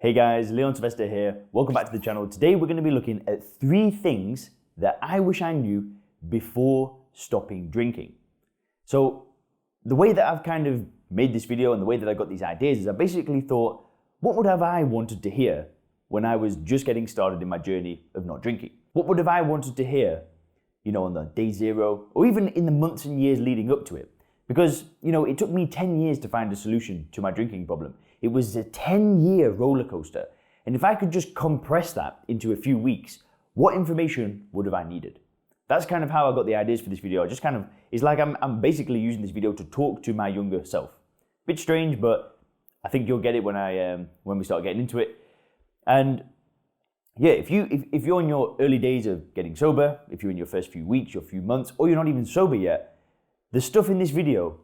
Hey guys, Leon Sylvester here. Welcome back to the channel. Today we're going to be looking at 3 things that I wish I knew before stopping drinking. So the way that I've kind of made this video and the way that I got these ideas is I basically thought, what would have I wanted to hear when I was just getting started in my journey of not drinking? What would have I wanted to hear, on the day 0 or even in the months and years leading up to it? Because, it took me 10 years to find a solution to my drinking problem. It was a 10-year roller coaster. And if I could just compress that into a few weeks, what information would have I needed? That's kind of how I got the ideas for this video. It's like I'm basically using this video to talk to my younger self. Bit strange, but I think you'll get it when we start getting into it. And yeah, if you're in your early days of getting sober, if you're in your first few weeks, your few months, or you're not even sober yet, the stuff in this video,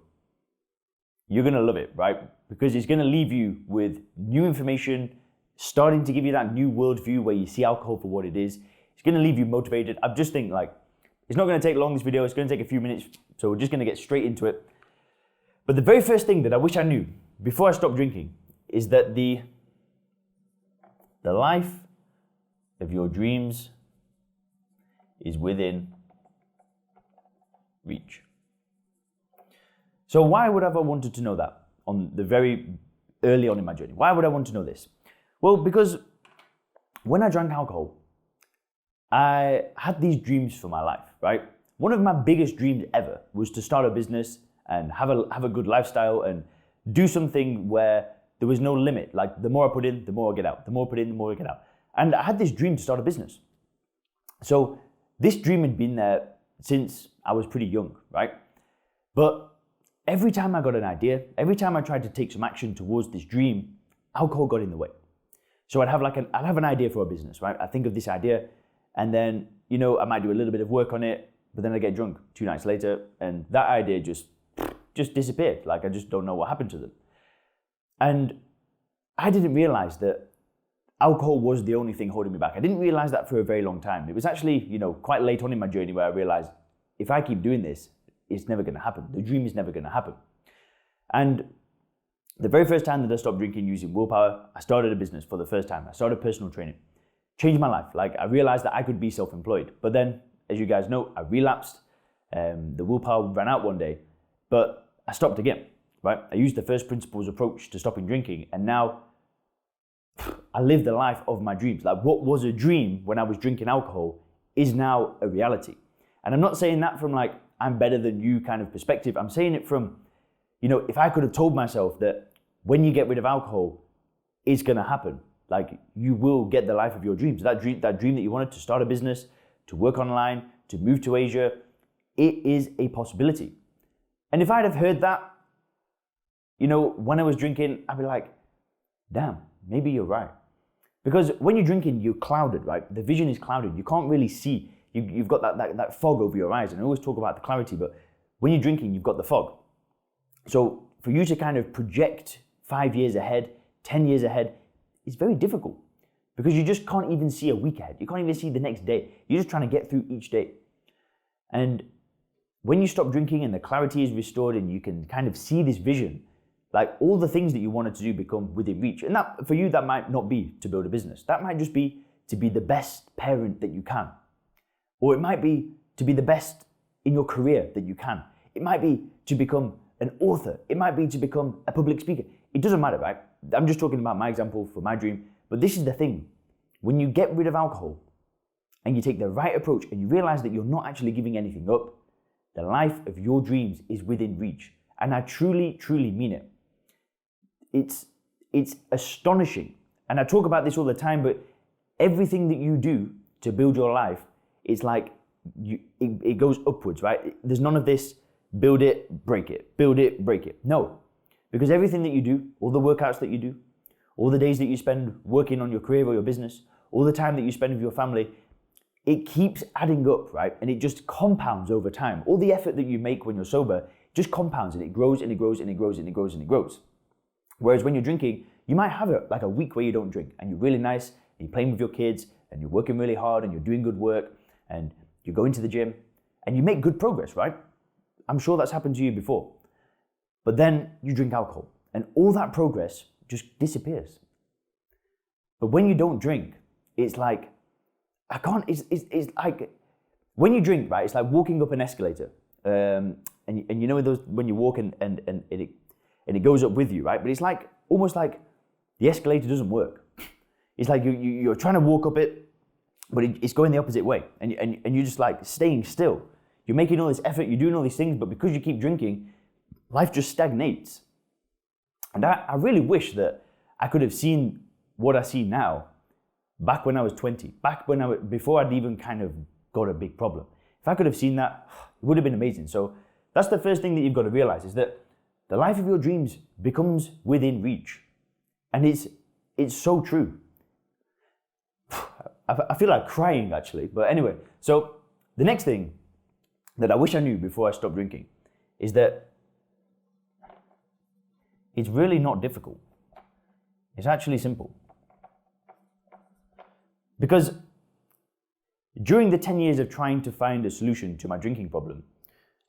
you're gonna love it, right? Because it's gonna leave you with new information, starting to give you that new worldview where you see alcohol for what it is. It's gonna leave you motivated. I just think it's not gonna take long, this video, it's gonna take a few minutes, so we're just gonna get straight into it. But the very first thing that I wish I knew before I stopped drinking is that the life of your dreams is within reach. So why would I have wanted to know that on the very early on in my journey? Why would I want to know this? Well, because when I drank alcohol, I had these dreams for my life, right? One of my biggest dreams ever was to start a business and have a good lifestyle and do something where there was no limit. Like the more I put in, the more I get out. The more I put in, the more I get out. And I had this dream to start a business. So this dream had been there since I was pretty young, right? But every time I got an idea, every time I tried to take some action towards this dream, alcohol got in the way. So I'd have an idea for a business, right? I think of this idea and then, I might do a little bit of work on it, but then I get drunk 2 nights later and that idea just disappeared. Like I just don't know what happened to them. And I didn't realize that alcohol was the only thing holding me back. I didn't realize that for a very long time. It was actually, quite late on in my journey where I realized if I keep doing this, it's never going to happen. The dream is never going to happen. And the very first time that I stopped drinking using willpower, I started a business for the first time. I started personal training. Changed my life. I realized that I could be self-employed. But then, as you guys know, I relapsed. The willpower ran out one day, but I stopped again, right? I used the first principles approach to stopping drinking, and now I live the life of my dreams. Like what was a dream when I was drinking alcohol is now a reality. And I'm not saying that from I'm better than you kind of perspective. I'm saying it from, if I could have told myself that when you get rid of alcohol, it's gonna happen. You will get the life of your dreams. That dream that you wanted to start a business, to work online, to move to Asia, it is a possibility. And if I'd have heard that, when I was drinking, I'd be like, damn, maybe you're right. Because when you're drinking, you're clouded, right? The vision is clouded. You can't really see. You've got that fog over your eyes. And I always talk about the clarity, but when you're drinking, you've got the fog. So for you to kind of project 5 years ahead, 10 years ahead, it's very difficult because you just can't even see a week ahead. You can't even see the next day. You're just trying to get through each day. And when you stop drinking and the clarity is restored and you can kind of see this vision, all the things that you wanted to do become within reach. And that for you, that might not be to build a business. That might just be to be the best parent that you can. Or it might be to be the best in your career that you can. It might be to become an author. It might be to become a public speaker. It doesn't matter, right? I'm just talking about my example for my dream. But this is the thing. When you get rid of alcohol and you take the right approach and you realize that you're not actually giving anything up, the life of your dreams is within reach. And I truly, truly mean it. It's astonishing. And I talk about this all the time, but everything that you do to build your life, it's it goes upwards, right? There's none of this build it, break it, build it, break it. No, because everything that you do, all the workouts that you do, all the days that you spend working on your career or your business, all the time that you spend with your family, it keeps adding up, right? And it just compounds over time. All the effort that you make when you're sober just compounds and it grows and it grows and it grows and it grows and it grows. Whereas when you're drinking, you might have a week where you don't drink and you're really nice and you're playing with your kids and you're working really hard and you're doing good work and you're going to the gym and you make good progress, right? I'm sure that's happened to you before. But then you drink alcohol and all that progress just disappears. But when you don't drink, it's like, it's like, when you drink, right, it's like walking up an escalator. And you know those, when you walk and it goes up with you, right? But it's like, almost like the escalator doesn't work. It's like you're trying to walk up it, but it's going the opposite way. And you're just like staying still. You're making all this effort, you're doing all these things, but because you keep drinking, life just stagnates. And I really wish that I could have seen what I see now back when I was 20, before I'd even kind of got a big problem. If I could have seen that, it would have been amazing. So that's the first thing that you've got to realize, is that the life of your dreams becomes within reach. And it's so true. I feel like crying actually, but anyway. So the next thing that I wish I knew before I stopped drinking is that it's really not difficult. It's actually simple. Because during the 10 years of trying to find a solution to my drinking problem,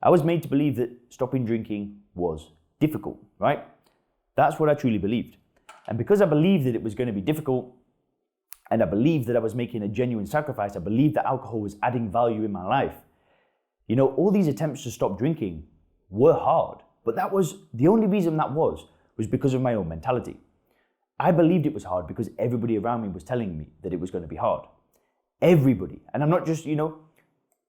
I was made to believe that stopping drinking was difficult, right? That's what I truly believed. And because I believed that it was going to be difficult, and I believed that I was making a genuine sacrifice, I believed that alcohol was adding value in my life. You know, all these attempts to stop drinking were hard, but that was the only reason that was because of my own mentality. I believed it was hard because everybody around me was telling me that it was going to be hard. Everybody, and I'm not just,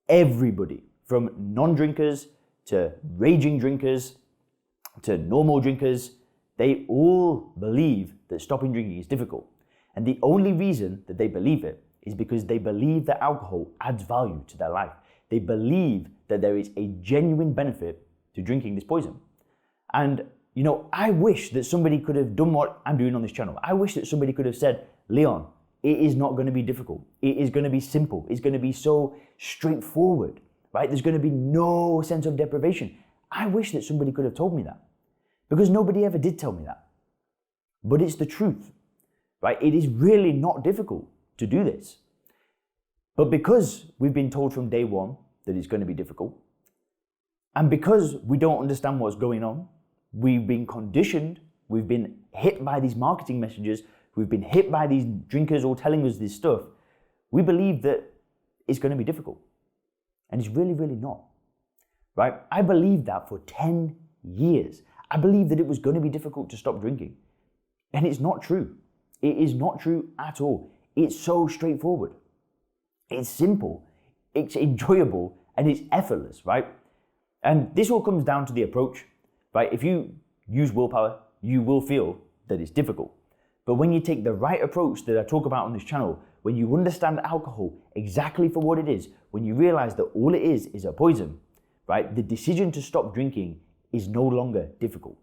everybody, from non-drinkers to raging drinkers to normal drinkers, they all believe that stopping drinking is difficult. And the only reason that they believe it is because they believe that alcohol adds value to their life. They believe that there is a genuine benefit to drinking this poison. And, I wish that somebody could have done what I'm doing on this channel. I wish that somebody could have said, Leon, it is not going to be difficult. It is going to be simple. It's going to be so straightforward, right? There's going to be no sense of deprivation. I wish that somebody could have told me that, because nobody ever did tell me that. But it's the truth, right? It is really not difficult to do this. But because we've been told from day one that it's going to be difficult, and because we don't understand what's going on, we've been conditioned, we've been hit by these marketing messages, we've been hit by these drinkers all telling us this stuff, we believe that it's going to be difficult. And it's really, really not, right? I believed that for 10 years. I believed that it was going to be difficult to stop drinking. And it's not true. It is not true at all. It's so straightforward. It's simple, it's enjoyable, and it's effortless, right? And this all comes down to the approach, right? If you use willpower, you will feel that it's difficult. But when you take the right approach that I talk about on this channel, when you understand alcohol exactly for what it is, when you realize that all it is a poison, right? The decision to stop drinking is no longer difficult.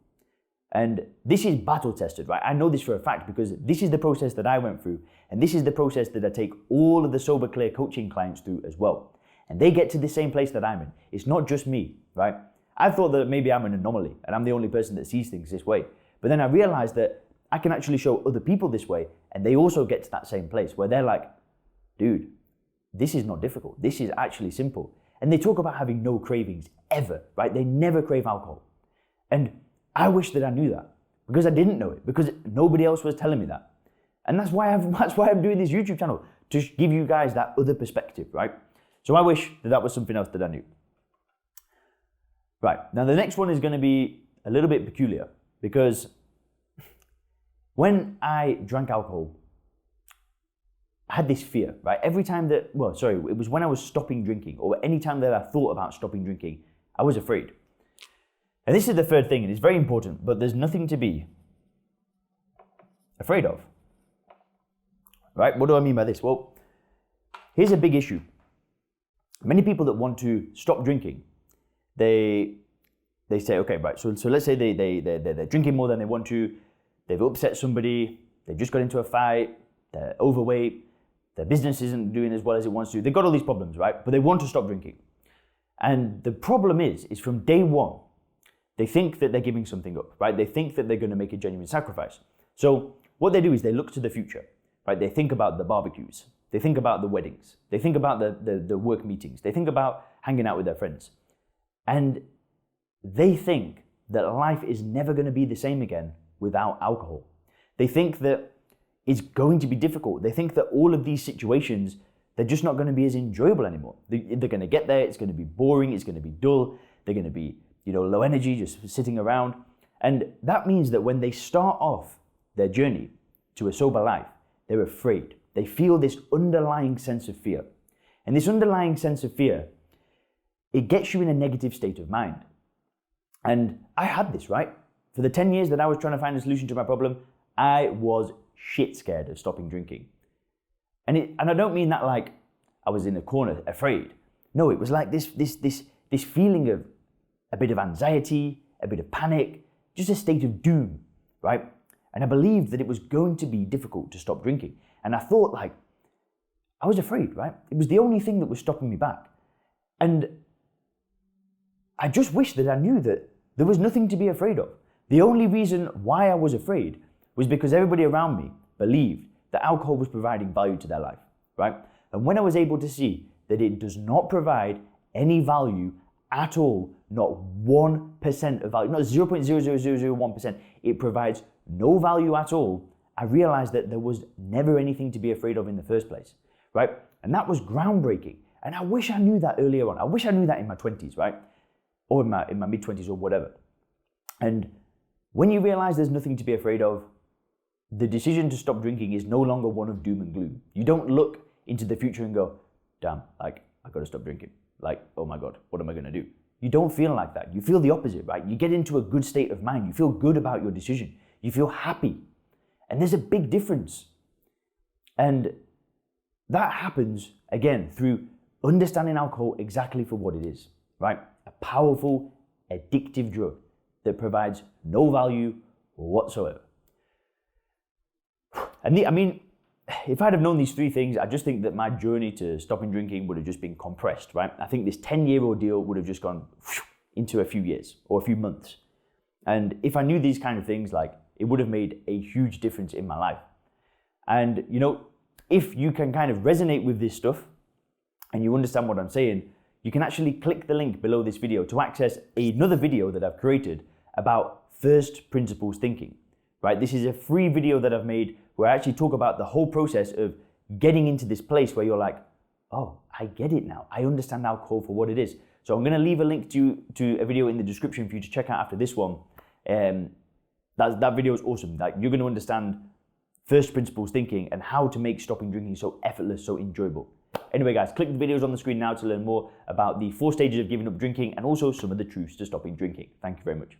And this is battle tested, right? I know this for a fact because this is the process that I went through, and this is the process that I take all of the Sober Clear coaching clients through as well. And they get to the same place that I'm in. It's not just me, right? I thought that maybe I'm an anomaly and I'm the only person that sees things this way. But then I realized that I can actually show other people this way, and they also get to that same place where they're like, dude, this is not difficult. This is actually simple. And they talk about having no cravings ever, right? They never crave alcohol. And I wish that I knew that, because I didn't know it, because nobody else was telling me that. And that's why I'm doing this YouTube channel, to give you guys that other perspective, right? So I wish that that was something else that I knew. Right, now the next one is going to be a little bit peculiar, because when I drank alcohol, I had this fear, right? Every time that, it was when I was stopping drinking, or any time that I thought about stopping drinking, I was afraid. And this is the third thing, and it's very important, but there's nothing to be afraid of. Right? What do I mean by this? Well, here's a big issue. Many people that want to stop drinking, they say, okay, right, so let's say they're drinking more than they want to, they've upset somebody, they just got into a fight, they're overweight, their business isn't doing as well as it wants to, they've got all these problems, right? But they want to stop drinking. And the problem is from day one, they think that they're giving something up, right? They think that they're going to make a genuine sacrifice. So what they do is they look to the future, right? They think about the barbecues. They think about the weddings. They think about the work meetings. They think about hanging out with their friends. And they think that life is never going to be the same again without alcohol. They think that is going to be difficult. They think that all of these situations, they're just not going to be as enjoyable anymore. They're going to get there, it's going to be boring, it's going to be dull, they're going to be, low energy, just sitting around. And that means that when they start off their journey to a sober life, they're afraid. They feel this underlying sense of fear. And this underlying sense of fear, it gets you in a negative state of mind. And I had this, right? For the 10 years that I was trying to find a solution to my problem, I was shit scared of stopping drinking. And I don't mean that like I was in a corner afraid. No, it was like this feeling of a bit of anxiety, a bit of panic, just a state of doom, right? And I believed that it was going to be difficult to stop drinking. And I thought like, I was afraid, right? It was the only thing that was stopping me back. And I just wish that I knew that there was nothing to be afraid of. The only reason why I was afraid was because everybody around me believed that alcohol was providing value to their life, right? And when I was able to see that it does not provide any value at all, not 1% of value, not 0.00001%, it provides no value at all, I realized that there was never anything to be afraid of in the first place, right? And that was groundbreaking. And I wish I knew that earlier on. I wish I knew that in my 20s, right? Or in my mid-20s or whatever. And when you realize there's nothing to be afraid of, the decision to stop drinking is no longer one of doom and gloom. You don't look into the future and go, damn, like, I gotta stop drinking. Like, oh my God, what am I gonna do? You don't feel like that. You feel the opposite, right? You get into a good state of mind. You feel good about your decision. You feel happy. And there's a big difference. And that happens, again, through understanding alcohol exactly for what it is, right? A powerful, addictive drug that provides no value whatsoever. And I mean, if I'd have known these three things, I just think that my journey to stopping drinking would have just been compressed, right? I think this 10-year ordeal would have just gone into a few years or a few months. And if I knew these kind of things, like, it would have made a huge difference in my life. And, if you can kind of resonate with this stuff and you understand what I'm saying, you can actually click the link below this video to access another video that I've created about first principles thinking, right? This is a free video that I've made where I actually talk about the whole process of getting into this place where you're like, oh, I get it now. I understand alcohol for what it is. So I'm going to leave a link to a video in the description for you to check out after this one. That video is awesome. Like, you're going to understand first principles thinking and how to make stopping drinking so effortless, so enjoyable. Anyway, guys, click the videos on the screen now to learn more about the 4 stages of giving up drinking and also some of the truths to stopping drinking. Thank you very much.